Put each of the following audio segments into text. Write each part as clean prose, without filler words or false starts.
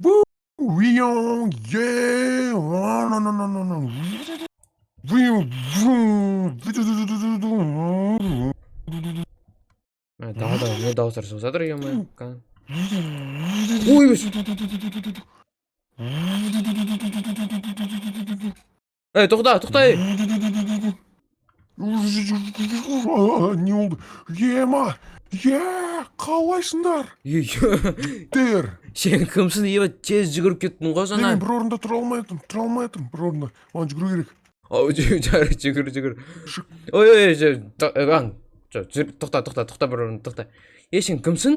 Woo! Wee-yong, yeah! No, no, no, no, no, no. Daha не дауыстар шығып жатыр, ё-моё. Ой, тоқта, ей. Не oldu? Ема! Қалайсыңдар? Тер! Сен кімсің, ебі, тез жүгіріп кеттің ғой Мен жаңа. бір орында тұра алмай тұрмын, бір орында. Оған жүгіру керек. Ау, жүгір. Ой, тоқта, бір орында, тоқта. Сен кімсің?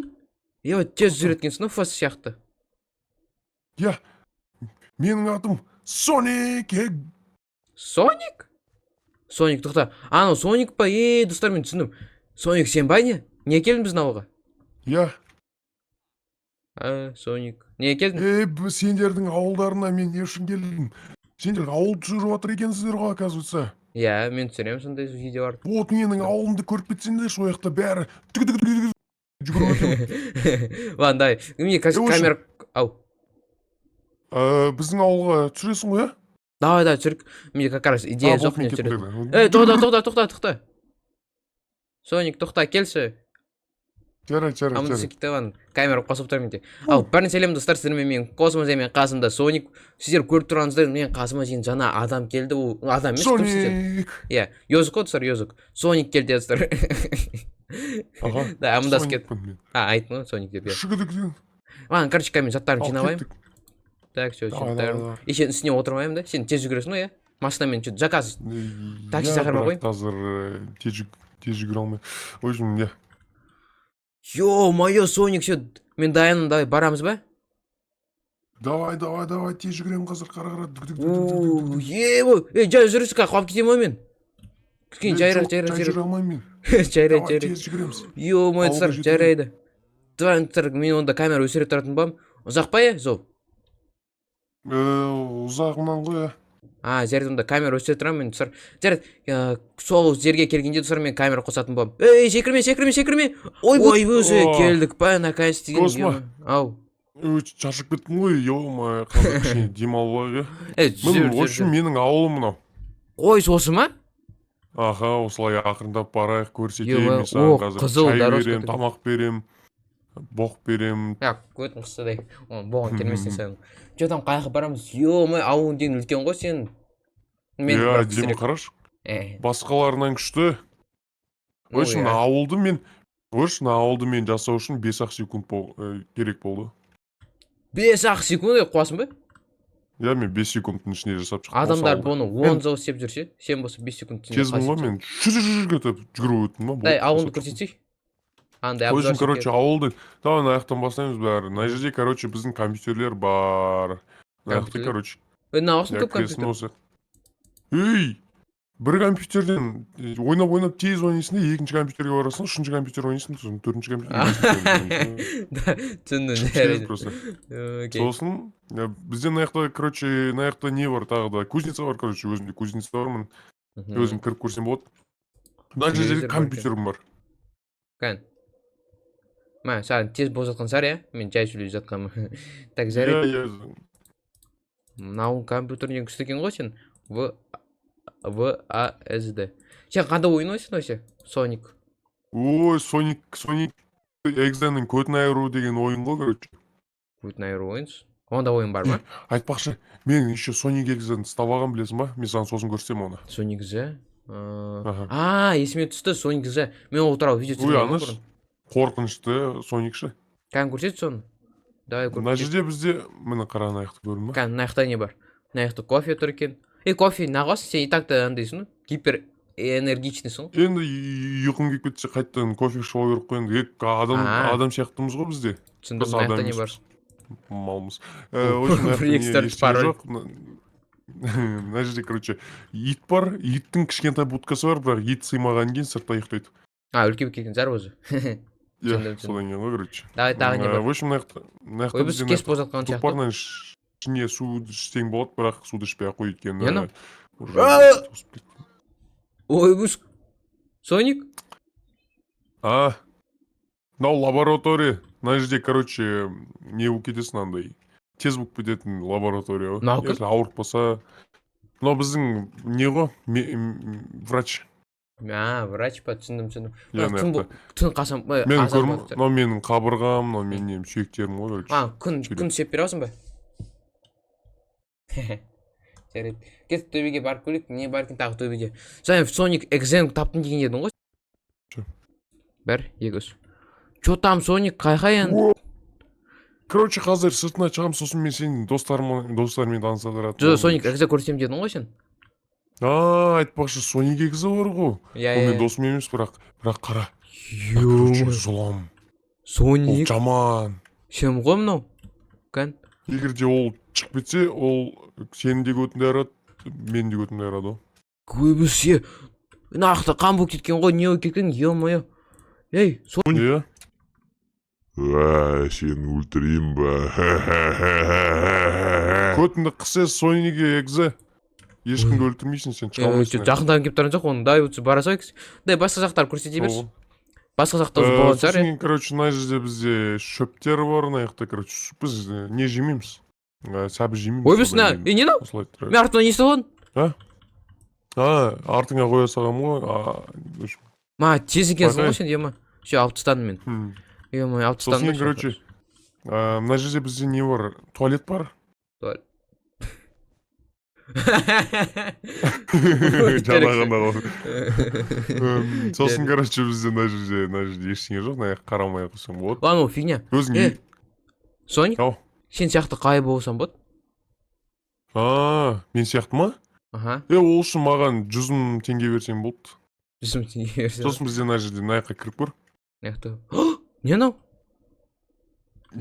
Ебі, тез жүреткенсің, фас сияқты. Я, менің атым Соник. Соник? Соник, тоқта. Анау Соник па? Достар, мен түсіндім. Соник, сен ба не? Не келдің біздің ауылға? Я. Соник. Не келдің? Сендердің ауылдарына мен не үшін келдім? Сендер ауыл түсіріп жатыр екенсіздер ғой, оказывается. Я, мен түсіремін сондай видеоларды. Вот менің ауылымды көріп кетсеңдер, сол жақта бәрі жүгіріп өтемін. Ладно, давай. Мне камера... Ау. Біздің ауылға түсіресің ғой, Давай, түсірік. Мне как раз идея жоқ, мен түсіреді. Тоқта. Соник, тоқта, келші. Жарайды. Камера қосып тұрмын де. Ау, бәрін сәлем достар, сіздермен мен Космос, мен қасымда Соник. Сіздер көріп тұрғаныңыздар, мен қасыма дейін жаңа адам келді. Ол адам емес, Соник. Иә, Йозук қой достар, Йозук. Соник келді достар. Да, амындасып кетті. Айттым ғой, Соник деп. Ладно, короче, мен заттарымды жинаваймын. Так, все, жинақтарым. Сен үстіне отырмаймын да. Сен тез жүгіресің ғой, иә? Машинамен заказ. Такси шақырма қойын. Қазір тез жүгіре алмай. В общем, я. Ё-моё, Соник, все, мен дайынмын, давай, барамыз ба? Давай, тез жүгіремін қазір, қара. Жүрісі қалып кетемін ғой мен. Кішкене жайрақ. Жүре алмаймын мен. Жайрақ. Тез жүгіреміз. Ё-моё, достар, жарайды. Достар, мен онда камера өсіре тұратын бам. Ұзақ па, е, Зов? Ұзағынан ғой, жарайды, онда камера өсіре тұрамын мен, достар. Жарайды, сол жерге келгенде, достар, мен камера қосатын бам. Секірме. Ой, өзі, келдік па, наконец деген. Космо. Ау. Шаршып кеттім ғой, ё-моё, қазір кішкене демалып алайық. В общем, менің ауылым мынау. Ой, сосы ма? Аха, осылай ақырындап барайық, көрсетейін, саған қазір чай берем, тамақ берем, боқ берем. Көтін қыстыдай, боған келмесін сән. Там қайқы барамыз, ё-моё, ауылың деген үлкен ғой сен. Я, демі қараш, басқаларынан күшті. В общем, ауылды мен жасау үшін 5-ақ секунд керек болды. 5-ақ секунд қуасың ба? Я, мен 5 секундтың ішінде жасап шықтым. Адамдар бұны 10 жыл істеп жүрсе, сен болса 5 секунд ішінде кезбін ғой, мен жүгіріп өттім ба? Дай, ауылды көрсетсей. В общем, короче, ауылды, давай аяқтан бастаймыз бәрі. На жерде, короче, біздің компьютерлер бар. Аяқты, короче. Нағасын көп компьютер? Ей! Бір компьютерден ойнап тез ойнайсың да, екінші компьютерге барасың, үшінші компьютер ойнайсың, сосын төртінші компьютер. Түсіндің. Сосын, бізден аяқта, короче, аяқта не бар тағы да, кузница бар, короче, өзімде кузница бармын. Өзім кіріп көрсем болады. Мына жерде компьютерім бар. Кән. Саған тез болып жатқан сар, иә? Мен жай сөйлеп жатқанмын. Так, жарайды. Мынау компьютерден күшті екен ғой сен? VASD. Сен қандай ойын ойсың өсе? Соник. Ой, Соник Экзенің көтін айыру деген ойын ғой, короче. Көтін айыру ойынсыз? Онда ойын бар ма? Айтпақшы, мен еще Соник Экзен ұстап білесің ба? Мен саған сосын көрсем оны. Соник З? Есіме түсті, Соник З. Мен ол туралы видео түсірген бұрын. Қорқынышты Соникші. Кән көрсет соны. Мына жерде бізде, міне қараған аяқты көрдің ба? Кән, мына не бар? Мына кофе тұр екен. Кофе нағасың, сен и так-то андайсың, гипер энергичныйсың. Енді ұйқым келіп кетсе қайттан кофе ішіп керек қой, енді адам сияқтымыз ғой бізде. Түсіндім, мына не бар? Малмыз. Бір экстерт пароль. Мына жерде, короче, ит бар, иттің кішкентай будкасы бар, бірақ ит сыймаған кейін сыртта ұйықтайды. Үлкейіп кеткен зар өзі. Иә, содан кейін ғой, короче. Давай, тағы не бар? В общем, ой, біз кеш болып жатқан сияқты. Тұпарынан ішіне суды ішсең болады, бірақ суды ішпей ақ қой екен. Ой, бұш. Соник? Мынау лаборатория. Мына жерде, короче, не болып кетесің андай. тез болып кететін лаборатория ғой. Мынау кім? Егер ауырып болса, мынау біздің не ғой? Врач. Врач па, түсіндім. Иә, мына Түн қасам, мен көрмін, мынау менің қабырғам, мынау менің сүйектерім ғой. Күн сеп бере аласың ба? Жарайды. Кет төбеге барып көрейік, не бар екен тағы төбеге. Сен Sonic Exam таптым деген едің ғой? Бір, екі, үш. Чо там Sonic қайқай енді? Короче, қазір сыртына шығам, сосын мен сенің достармен танысадырады. Жо, Sonic Exam көрсем дедің ғой сен? Айтпақшы, Sonic Exam бар ғой. Ол мен досым емес, бірақ қара. Зұлам. Sonic. Ол жаман. Шем ғой мынау? Кән? Егер де ол шығып кетсе, ол сенің де көтінде арады, менің де көтінде арады. Көбісі. Нақты қан болып кеткен ғой, не болып кеткен, ё-моё. Ей, Sonic. Сені өлтірейін ба? Көтінді қысы Sonic Exam. Ешкімді өлтірмейсің, сен шыға алмайсың. Жақындаған кеп тұрған жоқ, оны дай өтсі бара салайық. Дай басқа жақтар көрсете берші. Басқа жақта болған шығар. Сосын, короче, мына жерде бізде шөптер бар, мына жақта, короче, біз не жемейміз. Сәбіз жемейміз. Ой, біз не мынау? Мен артынан не істеп алдым? Артыңа қоя салғам ғой. Тез екенсің ғой сен, ема. Алып тастадым мен. Ема, алып тастадым. Сосын, короче, мына жерде бізде не бар? Туалет бар? Туалет. Жанағанда ғой. Сосын, короче, бізде мына жерде ештеңе жоқ, мына қарамай қойсаң болады. Ладно, ол фигня. Өзің Соник, сен сияқты қай болсам болады? Мен сияқты ма? Ол үшін маған 100 000 теңге берсең болды. 100 000 теңге берсең. Сосын бізде мына жерде мына жаққа кіріп көр. Не анау?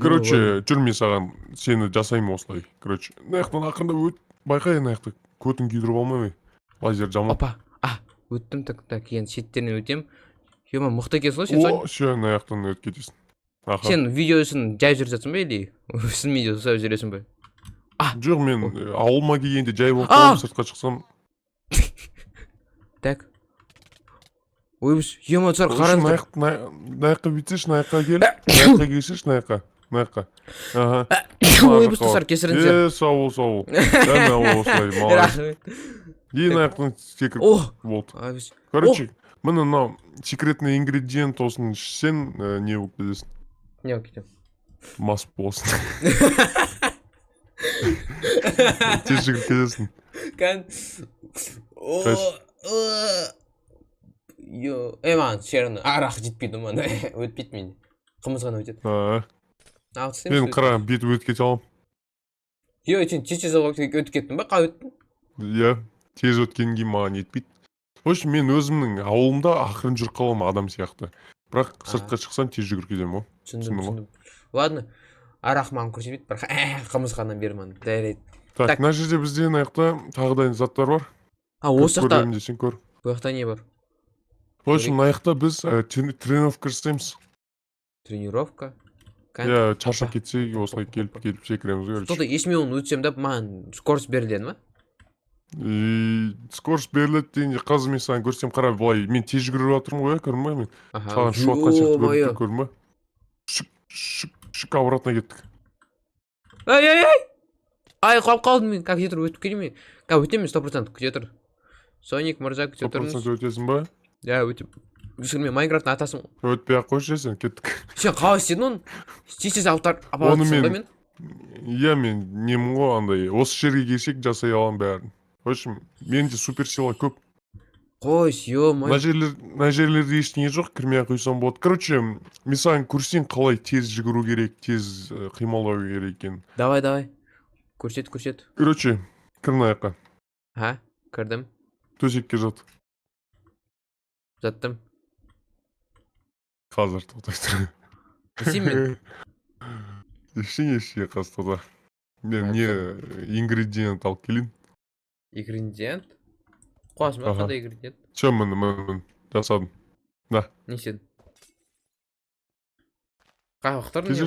Короче, жүр мен саған сені жасаймын осылай. Короче, мына жақтан ақырындап өт. Байқай, мына жақта көтін күйдіріп алмай. Лазер жамап. Опа, өттім так, енді шеттерінен өтем. Ема, мықты екенсің ғой сен Соник? Ше, мына жақтан өтіп кетесің. Сен видеосын жай жүріп жатсың ба, или сын видео жасап жүресің ба? Жоқ, мен ауылыма келгенде жай болып қалып, сыртқа шықсам. Так. Ойбыз, ема тұсар қараңыз. Мына жаққа бүйтсеш, мына жаққа кел. Мына жаққа келсеш, мына жаққа. Мына жаққа. Ойбыз тұсар кесіріңіздер. Сау бол. Жаңа осылай, малай. Мына жақтан секіріп болды. Короче, міне мынау секретный ингредиент осын ішсен не болып кетесің? Не болып кетем? Мас болсын. Тез жүгіріп кетесің. Кән. Маған шеріні арақ жетпейді маған. Өтпейді мен. Қымыз ғана өтеді. Мен қара бет өтіп кете алам. Сен тез өтіп кеттің ба? Қай өттің? Иә, тез өткен кейін маған етпейді. В общем, мен өзімнің ауылымда ақырын жүріп қалам адам сияқты. Бірақ сыртқа шықсам тез жүгіріп кетем ғой. Түсіндім. Ладно, арақ маған көрсетпейді, бірақ қымыз ғана бер маған. Так, мына жерде бізде мына жақта тағы да заттар бар. Осы жақта. Көремін десең көр. Бұл жақта не бар? В общем, мына жақта біз тренировка жасаймыз. Тренировка? Иә, шаршап кетсе, осылай келіп секіреміз ғой. Что-то есіме оны өтсем деп, маған скорость беріледі ма? Скорость беріледі дегенде қазір мен саған көрсем қара, былай мен тез жүгіріп жатырмын ғой, көрдің ба мен? Саған шуатқан сияқты көрдің ба? Шық обратно кеттік. Ай, қалып қалдым мен, как жетір өтіп келе ме? Как өтем мен 100% күте тұр. Соник мырза күте тұрыңыз. 100% өтесің ба? Иә, өтем. Мен Майнкрафттың атасың. Өтпей ақ қойшы сен, кеттік. Сен қалай істедің оны? Тез апалатсың ба мен? Иә, мен немін ғой андай. Осы жерге келсек жасай алам бәрін. В общем, менде суперсила көп. Қойс, ё-моё. Мына жерлерде ештеңе жоқ, кірмей ақ қойсам болады. Короче, мен саған көрсең қалай тез жүгіру керек, тез қимылдау керек екен. Давай. Көрсет. Короче, кір мына жаққа. Кірдім. Төсекке жат. Жаттым. Қазір тоқтай тұр. Сен мен? Ештеңе қазір тоқта. Мен не ингредиент алып келейін. Ингредиент? Қуасың ба, қандай ингредиент? Че, мен жасадым. Да. Не сен? Қай уақыттардың не ма?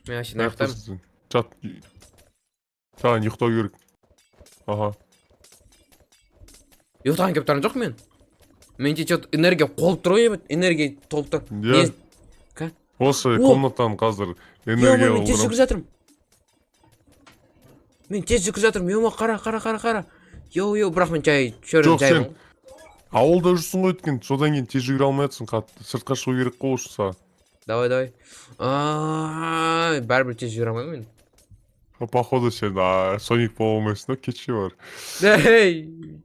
Мен ашын аяқтаймын. Жат. Саған ұйықтау керек. Ұйықтаған кеп тұрған жоқ мен? Менде что-то энергия қолып тұр ғой, энергия толып тұр. Осы комнаттан қазір энергия мен тез жүгіріп жатырмын. Мен тез жүгіріп жатырмын. Ема қара. Йоу, бірақ мен жай шөрін Жоқ, жаймын. сен ауылда жүрсің ғой өткен. Содан кейін тез жүгіре алмай жатсың қатты. Сыртқа шығу керек қой осы саған. Давай. Бәрібір тез жүгіре алмаймын мен. Походу сен Соник бола алмайсың, кеше бар. Жарайды.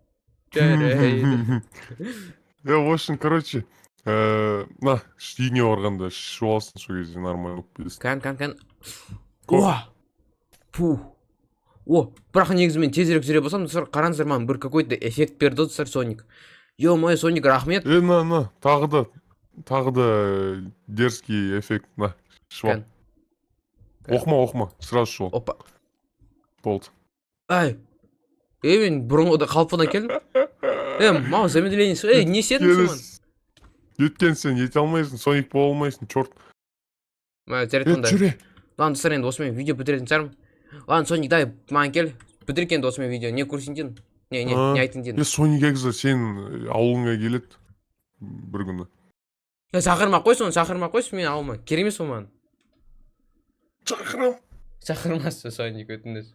В общем, короче, на, үйіңе барғанда ішіп алсың сол кезде нормально болып кетесің. Кән. Бірақ негізі мен тезірек жүре болсам, қараңыздар, маған бір какой-то эффект берді достар Соник. Ё-моё, Соник, рахмет. На, тағы да дерзкий эффект, на, ішіп ал. Оқыма, сразу ішіп ал. Опа. Болды. Мен бұрынғыда қалпына келдім. Маған замедление, не істедің сен? Өткен сен ете алмайсың, Соник бола алмайсың, чорт. Жүре. Ладно, достар, енді осымен видео бітіретін шығармын. Ладно, Соник, дай, маған кел. Бітірек енді осымен видео. Не көрсін дедім? Не айтын дедім? Соник егізі сен ауылыңа келеді бір күні. Шақырма қойсын мен ауылыма. Керек емес ол маған. Шақырмасы Соник өтіндіз.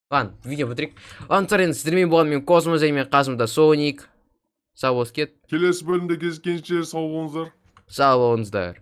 Ладно, видео бітірек. Ладно, достар, енді сіздермен болған мен Космо, және мен қасымда Соник. Сау болыңыз кет. Келесі бөлімде кездескенше сау болыңыздар. Сау болыңыздар.